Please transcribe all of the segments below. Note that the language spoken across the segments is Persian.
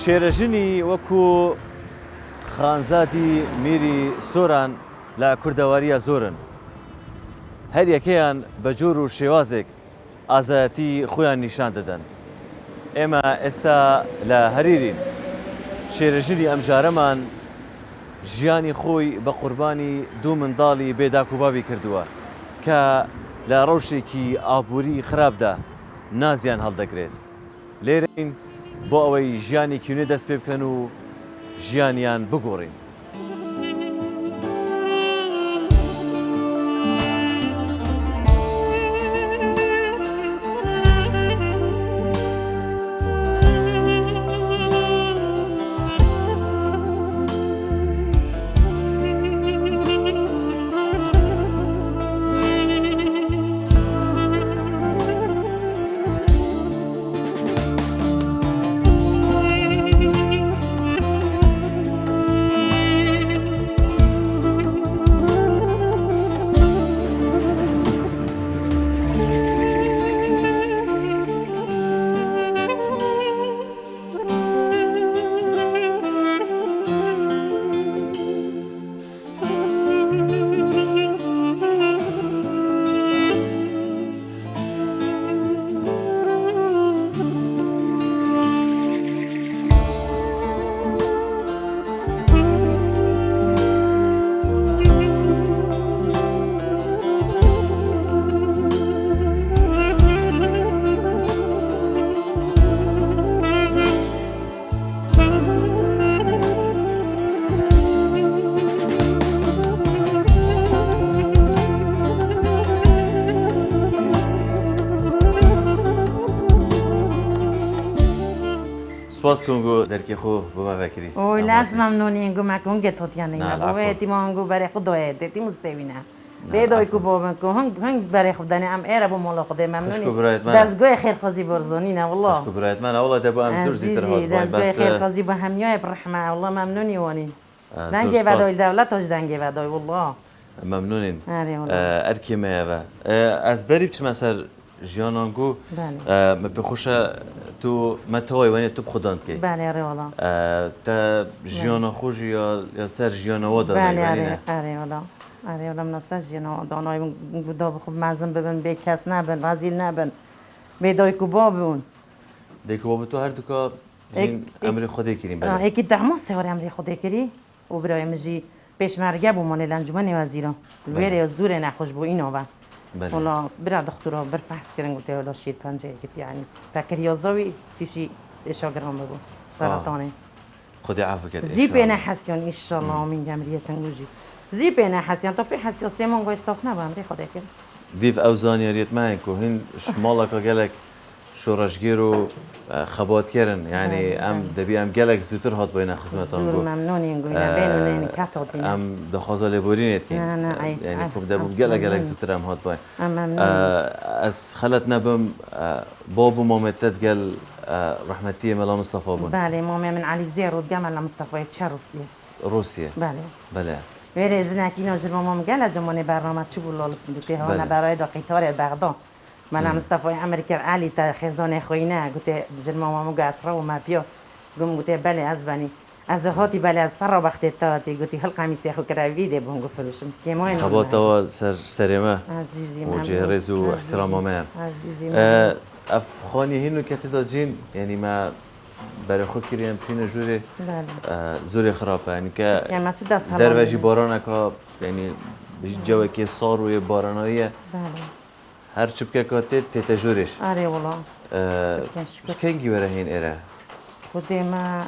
شێرەژنی وەکو خانزادی میری سۆران لە کوردەواریە زۆرن. هەر یەکەیان بە جۆر و شێوازێک ئازایەتی خۆیان نیشان دەدەن. ئێمە ئێستا لە هەریرین. شێرەژنی ئەمجارەمان ژیانی خۆی بە قوربانی دوو منداڵی بێداک و بابی کردووە کە لە ڕەوشێکی ئابووری خراپدا نازیان هەڵدەگرێت. لێرەین بۆ ئەوەی ژیانێکی نوێ دەست پێ بکەن و ژیانیان بگۆڕین. سپاس کنگو درکی خو بما فکری. اوه لازم ممنونی گم کنگه توتیانی نبوده تیمانگو برای خود دویده تیم سوینه. بیدای کو با من هنگ برای خود دانی ام ایرا با مال خود ممنونی. دستگاه خیر خازی برزانی نه والله. شکر برایت من والله دبو ام زور زیتر هات باید دستگاه خیر خازی با همیای برحمه والله ممنونی وانی. دنگه بدای دولت هاش دنگه بدای والله. ممنونین. ارکی میاوه. از بری بچه مثلا جیانانگو بخوشه تو متوای ونی تو بخودان کی؟ بله آره والا. تا جیانا خوش یا سر جیانا وادار بله آره والا من سر جیانا دانای بودا بخوب مزن ببن به کس نبن رزیل نبن به دای کوبا بون. دای کوبا تو هر دو کا جین امری خودی کریم بله. اکی دعماست وری امری خودی کری و برای مجی پیشمرگه بومان لنجمن وزیران. ویری زور نخوش بو اینو و. والله برا دكتورة برفحص كرنج قلت له شيء بانجي كنت يعني بكريازوي في شيء إيش أقرأهم بقول سرطاني خدي عافية زي بينا حسيان إن شاء الله من جمرية تنجوجي زي بينا حسيان طب حسيان سيمون قوي استفنا بعمري خدي كده ديف أوزاني ريت معك وهن شمالك قالك شورشگیرو خبات کردن یعنی ام دبی ام گلک زودتر هات باید خدمتان بود. ممنونیم گویا بینون کاتودین. ام دخوازه لبورینیت کن. یعنی کم دبم گلک زودتر ام هات باید. از خلت نبم بابو مامتت گل رحمتی ملا مصطفى بون. بله مامی من علی زیرود جمال مصطفى چه روسیه. روسیه. بله. ولی زنکی ناجر مام گل جمعه برنامه چی بود لال دوتی ها نبرای دقیق‌تر بغداد. من مصطفى امریکا علی تا خزانه خوینه گوته جلما مامو گاسرا و ما بیا گم گوته بله از بنی از هاتی بله از سر وقت تاتی گوتی هل قمیص خو کراوی ده بونگو فروشم که ما خبات اول سرمه عزیزی وجه رزو احترام ما عزیزی افغانی هنو کتی جین یعنی ما برای خود کردیم چین جوری زوری خرابه یعنی که در وجه باران که یعنی جوی که سار روی باراناییه هر چی بکه کاته تجربهش. آره والا. کنگی وره این ایره. خودی ما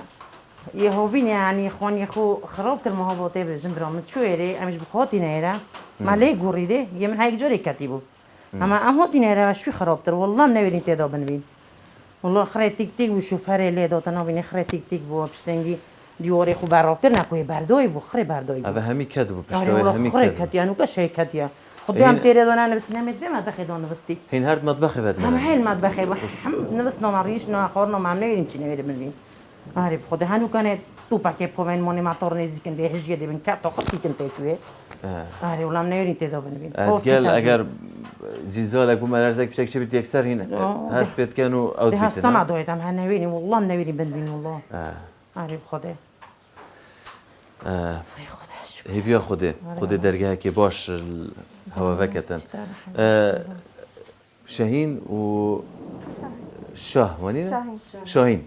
یه هوین یعنی خانی خو خراب تر مهاباته بزن برام چو ایره امش بخاطی نیره. مالی گوریده یه من هیچ جوری کتی بود. اما هاتی نیره و شو خراب تر والله نبینی تعداد بنوین. والله خرید تیک تیک و شوفره لیدات نبینی خرید تیک تیک بو بستنگی دیواری خو براکر نکوی بردای بو خرید بردای. اوه همی کد بو پشتوی همی کد. خرید کتی انو کشی کتیه. خدام تيري دانا نبس نمد بما مطبخي دون نبستي هين هرد مطبخي بعد هم هاي المطبخي نبس نماريش ناخرنا ما عملين شي نمد منين عارف خدي هانو كانت تو باكي بوين موني ماتور نزيكن ده هجيه ده من كاتو قطي كنت شويه عارف ولا منين تيدا بنبين قال اگر زلزالك بمرزك بشكل شبت يكسر هنا هاس بيت كانوا أو ده هستمع دويتم هنويني والله منويني بندين والله عارف خدا أي خدا شكرا هي فيها خدا درجها كي باش الهوا فكتن شاهين و شاه واني شاهين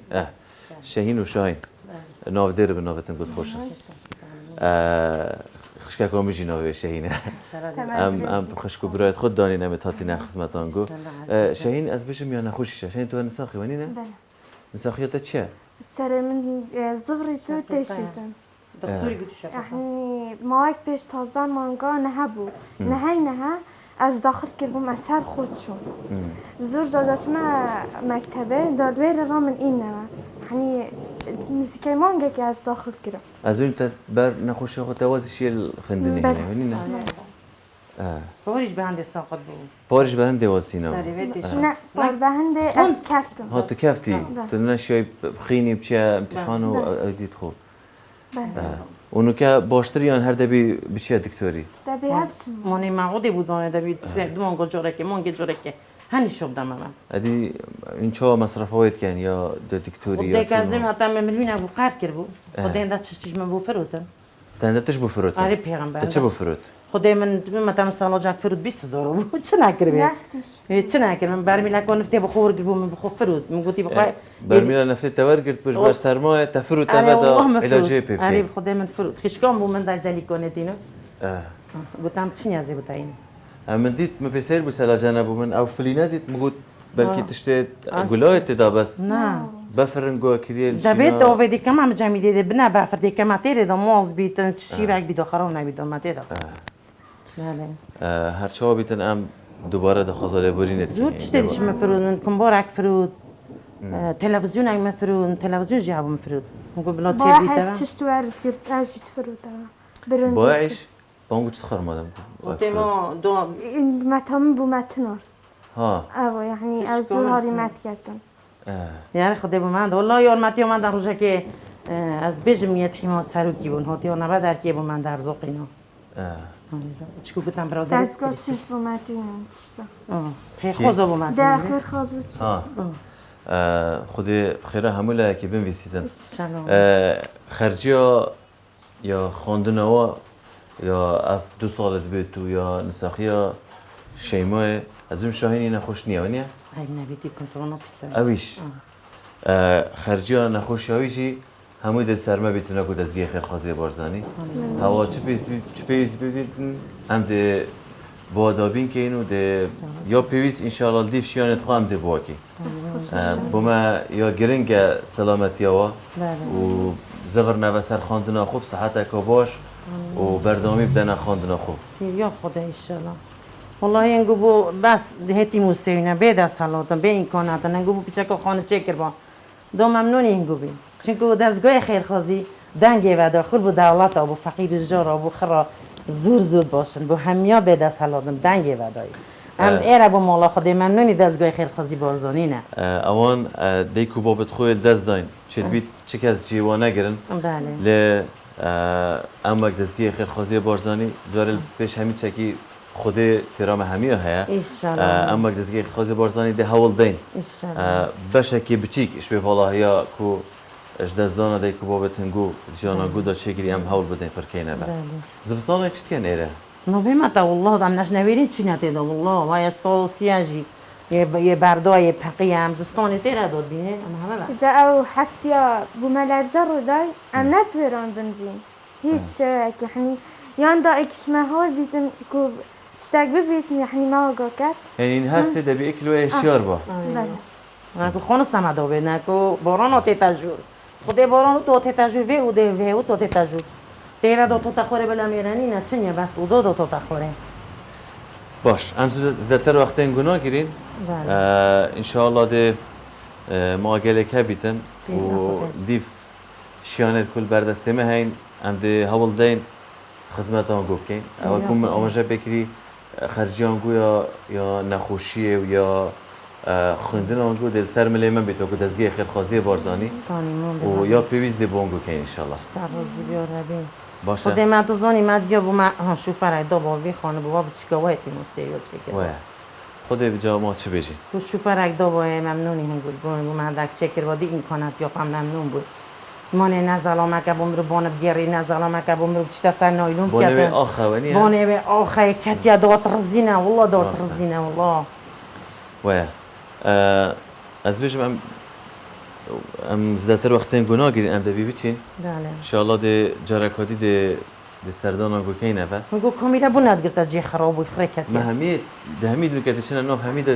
شاهين وشاهين ناف دير بنافتن قد خوش خشكا كوميجي ناف شاهين ام خشكو برايت خود داني نمت هاتي نخدمتان گو شاهين از بشم یا نخوشش شاهين تو نساخي واني نه نساخيته چه سر من زغري شو تشيتن دكتوري قلت شكرا يعني مايك بيش تازان مانجا نهبو نها از داخل كربوم اثر خودشون زور جادات ما مكتبه دادوير رامن اینه يعني موسيقى مانجا که از داخل كرم از این بر نخوشی خود توازی شیل خندنی نه ولی نه بارش به هنده ساقط بود بارش به هنده واسینا نه بار به هنده از کفتم ها تو کفتی تو نشی خینی بچه امتحان و ادیت خو اونو که باشتریان هر دبی بچه دکتوری دبی هبچم مانی معقودی بود مانی دبی دومانگو جورکه هنی شب دم من ادی این چه مصرفات کن یا دکتوری یا خود کازم حتی ملوین ابو قار کرد بود خود این دست چیش من بو فروتن تندتش بو فروت آره پیغمبر چه بو فروت خود من مثلا سال جاک فرود 20000 بود چه نکردی نفتش چه نکردم من برمی لکن نفتی بخور گربو من بخور فرود من گویی بخوای برمیلا نفتی تور گرد پوش بر سرمایه تفروت ابدا علاجی پیپ آره خود من فرود خشکام بود من در جلی کنه دینو گفتم چی نیازی بود این من دیت مپسر بو سلا جنبو من او فلینه دیت مگود بلکی تشتت گلایت دا بس نه بفرنگو کریل دبیت او ویدی کم هم جمعی دیده بنا بفردی کم تیره دا موز بیتن چی وقت بیدو خراب نبیدو متیدا بله هر چه بیتن ام دوباره دا خزاله برینت زور چطوریش مفرودن کمبارک فرود تلویزیون اگه مفرود تلویزیون جیاب مفرود مگو بلا چه با بیتن هر چیش تو ورد کرد اجید فرود برنج باعش بانگو چت خر مادم تیما دو این متام بو متنار ها اوه يعني از زور هاری مت کردن یعنی خدا بمند والله یار متی من در روزه که از بجمیت حما سروکی بون هاتی و نبا در کی بون در زوقینا چیکو گفتم برادر دستگاه چیش بو متین چیشتا پی خوزا بون در خیر خازو چی ها خود خیره هموله که بین ویسیتن سلام خرجیا یا خواندنوا یا اف 2 سالت بیت تو یا نساخیا شیمای از بیم شاهینی نخوش نیه ونیه؟ ای نبیدی کنترل نپیسه اویش خرجیا نخوش اویشی هموی دل سرمه بیتونه که دزگی خیر خوازی بارزانی هوا چه پیس بیتن هم ده بادابین که اینو ده یا پیویس انشاءالله دیف شیانت خواه هم ده بواکی بوما یا گرنگ سلامتی هوا و زغر نوه سر خواندنا خوب صحت که باش و بردامی بدن خواندنا خوب یا خدا ایشالا والله اینگو بو بس هتی مستوینه به دست حالاتم به امکاناتم اینگو بو پیچه که خانه چکر با دو ممنون اینگو بی چونکه دستگاه خیرخوازی دنگی و داخل بو دولت و بو فقیر جارا بو خرا زور باشن بو همیا به دست حالاتم دنگی و دایی هم ایره بو مولا خودی ممنونی دستگاه خیرخوازی بارزانی نه اوان دیکو بابت خوی دست داین چه بیت چه کس جیوانه گرن بله ل امک دستگاه خیرخوازی بارزانی داره پیش همین چکی خود ترام همیه هیا اما دزگی خازی بارزانی ده هول دین باشه که بچیک شوی والله یا کو اجدازدان ده کو بابت هنگو جانا گودا چگری ام هول بدین پرکینه با زفصان چت کن ایره نو بیم تا والله دم نش نویرین چی نتی دا والله وای استال سیاجی یه بردای پقی هم زستانی تیره داد بینه اما همه جا او هفتیا بو ملرزه رو دای ام نتویران بنزین هیچ شوک يعني یان دا اکش مهار بیتن کو تشتاق ببيت يعني ما وقعت يعني هر سه دبي اكلو اشيار با نکو خون سماده به نکو باران آتی تجور خود باران تو آتی تجور وی او ده وی او تو آتی تجور تیره دو تو تخوره بلا میرنی نه چنیه بس او دو تو تخوره باش ام زدتر وقتين گناه گیرین ان شاء الله ده ما گلک بیتن و لیف شیانت کل بردستمه هین ام ده هول دین خدمتان گو کن اول کم آماجه بکری خرجیان گو یا نخوشیه و یا خوندن آنگو دل سر ملی من بیتو که دزگی خیرخوازی بارزانی و یا پیویز دی بونگو کن انشالله تروزی بیار ربی باشه خود من تو زانی مد بیا بو من شوفر ای دو باوی خانه بابا چیکا وای تیمو سیو چیکا خودت بجا ما چه بجی تو شوفرک دابای ممنونی هم بود بون من دک چکر وادی این کانت یا هم ممنون بود مانه نزلام که بوم رو بانه بگیری نزلام که بوم رو چتا سر نایلون بانه به آخه ونی بانه به آخه کتیا دات رزینه والله دات رزینه والله وای از بجم ام زدتر وقتین گناه گیرین ام دبی بچین بله ان شاء الله ده جرکادی ده سردان گو کینه و میگو کامیلا بوند گرتا جی خراب و خرکت ما همید ده همید میکردشن نو همید ده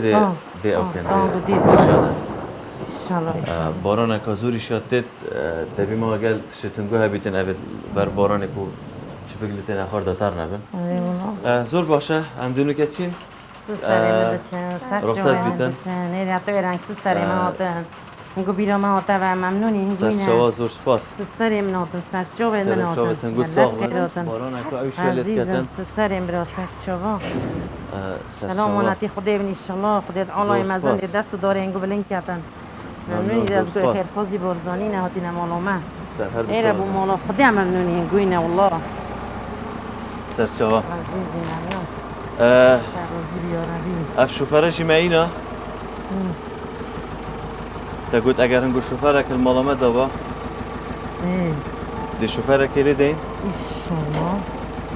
ده او کن دي انشالله ان شاء الله ان شاء الله باران کازوری شاتت دبی ما قال شتنگو هبیتن ابد بر باران کو چه بگلیتن اخر داتر نبن ای والله زور باشه هم دونو کچین رخصت بیتن نه رفته برن سستری ما آتن میگو بیرا ما آتن و ممنونی سر هنگوینه شوا زور سپاس سستری من آتن سر جوه من سر آتن چاوتن گود ساغ باران کو اوی شلت کتن عزیزم سستری برا سر جوا سر سلام شوا مناتی خدا بینی انشالله خدا علای زور مزن سپاس. دست داره انگو بلین کتن ممنون، ممنونی زور دستگاه سپاس. خیر خوزی برزانی نهاتی نمالومه سر هر دو ایره بو شوا مولا خدا ممنونی هنگوینه والله سر شوا عزیزی ممنون اه، سر روزی بیاربی اف شوفرشی معینا تا قلت اگر هنگو شوفرك الملامة دابا ايه دي شوفرك اللي دين ان شاء الله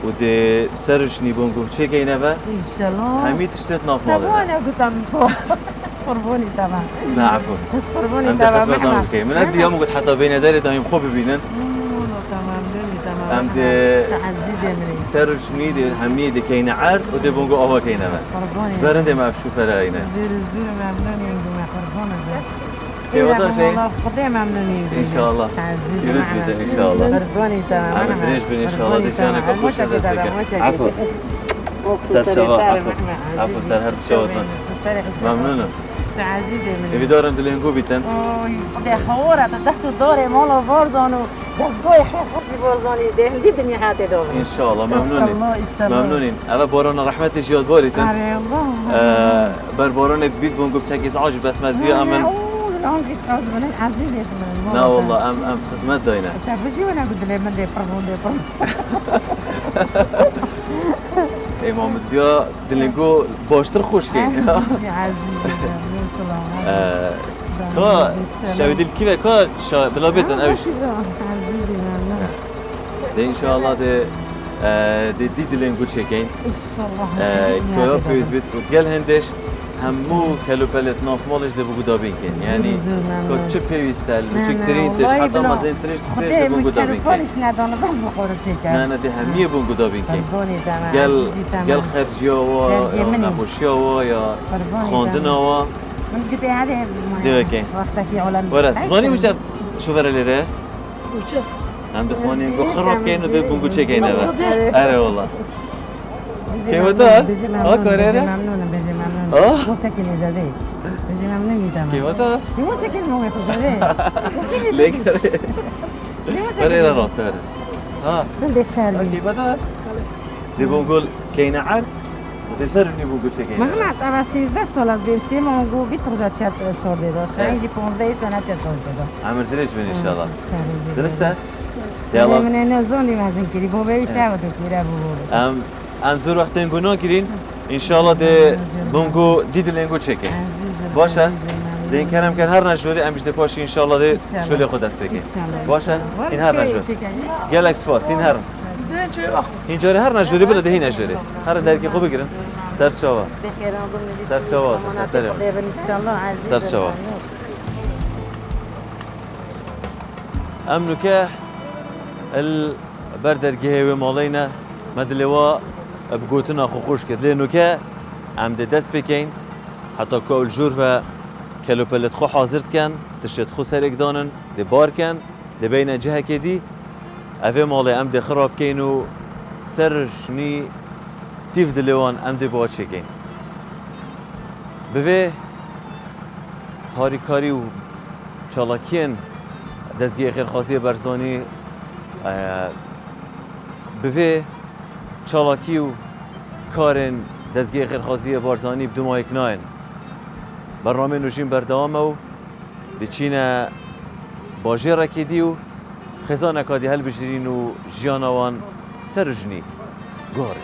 ودي سرش نيبونكو تشي كاينه با ان شاء الله همي تشتت ناف طب مالنا وانا قلت من فوق صربوني تمام لا عفوا صربوني انت تمام خصمت نام كي من ادي يوم قلت حتى بين داري دايم خوب بينن تمام دوني تمام ام دي تعزيز يا مني سرش ني دي همي دي كاينه عرض ودي بونكو اوا كاينه با صربوني برندي ما في شوفر هنا زير زير ممنوني انتم يا خربونة كي وضع شيء خدي ممنوني ان شاء الله تعزيز يونس بيتن ان شاء الله خربوني تمام عم دريش بين ان شاء الله دي شانك اخوش هذا عفوا سر سر شباب عفوا سر هرد شوت ممنونم عزيزي مني ايدارم دلنگو بیتن اوه خدای خوره دست داره مالا بارزانو دستگاه خیلی خوشی بارزانی ده دی دنیا حتی داره ان شاء الله ممنونين ان شاء الله ممنونين اما باران رحمت جياد باريتن آره الله بر باران بيت بونگو بچكيس عاج بس مدفي امن الان في سعود من عزيزي من لا والله ام خدمت داينا تبجي وانا قلت له من دي فرمون دي فرمون اي محمد بيا دلنگو باشتر خوش كين يا عزيزي من سلام كا شاودي كيف كا بلا بيتن اوش عزيزي من دي ان شاء الله دي دلنگو چكين ان شاء الله كلا فيز بيت وتقال هندش همو كلو بلت ناف مالش ده بوجو دابين كن يعني كل شيء بيستل وشيء ترين تش حتى ما زين تريش تريش ده بوجو دابين كن ندانه بس بخوره چیکار نه نه ده همیه بوجو دابين كن قربوني تمام قال خرجيا و یا نبوشيا و یا خواندنا و من قلت هذا ده كن وقتك في علم ورا زاني مش شوفر اللي ره هم دخواني جو خراب كين وده بوجو چه كين هذا اره والله كيف ده كاريرا ممنونة بيجي ممنونة متشكر إذا ذي بيجي ممنون تمام كيف ده متشكر مو يخذ ذي ليك فريرا راس ترى بدي الشهر كيف ده دي بنقول كينا عاد ودي سرني بنقول شيء كينا ما أنا 13 سال بنتي ما نقول بيخرج أشياء صار ده شيء يجي 15 سنة صار ده عمر دريج من إن شاء الله درسته يلا يلا من أنا زوني ما زين كري بو بيجي شاب دكتور أبو ام زور وقتين گناه گیرین ان شاء الله ده بونگو دید لنگو چکه باشه ده این کارم کن هر نجوری امش ده پاشی ان شاء الله ده شغل خود دست بگی باشه این هر نجور گلکس پاس این هر این جوری هر نجوری بله ده این نجوری هر در کی خوب بگیرن سر شوا سر شوا سر سر شوا ام نکه البردرگه و مالينا مدلوا بقوتنا خو خوش كد لانه كا عم دست بكين حتى كل جور و كلو بلت خو حاضرت كان تشت خو سرك دانن دي بار كان دي بين جهه كدي افي مالي ام دي خراب كينو سرشني تيف دلوان ام دي بوات شكين بوي هاري كاري و چالاكين دزگی غیر خاصی برزانی بوی چالاکی و کارن دزگی غیر خاصی برزانی بدون مایک ناین برنامه نوشین بردوام و بچینه باجی رکیدی و خزانه کادی هل بجرین و جیانوان سرجنی گاری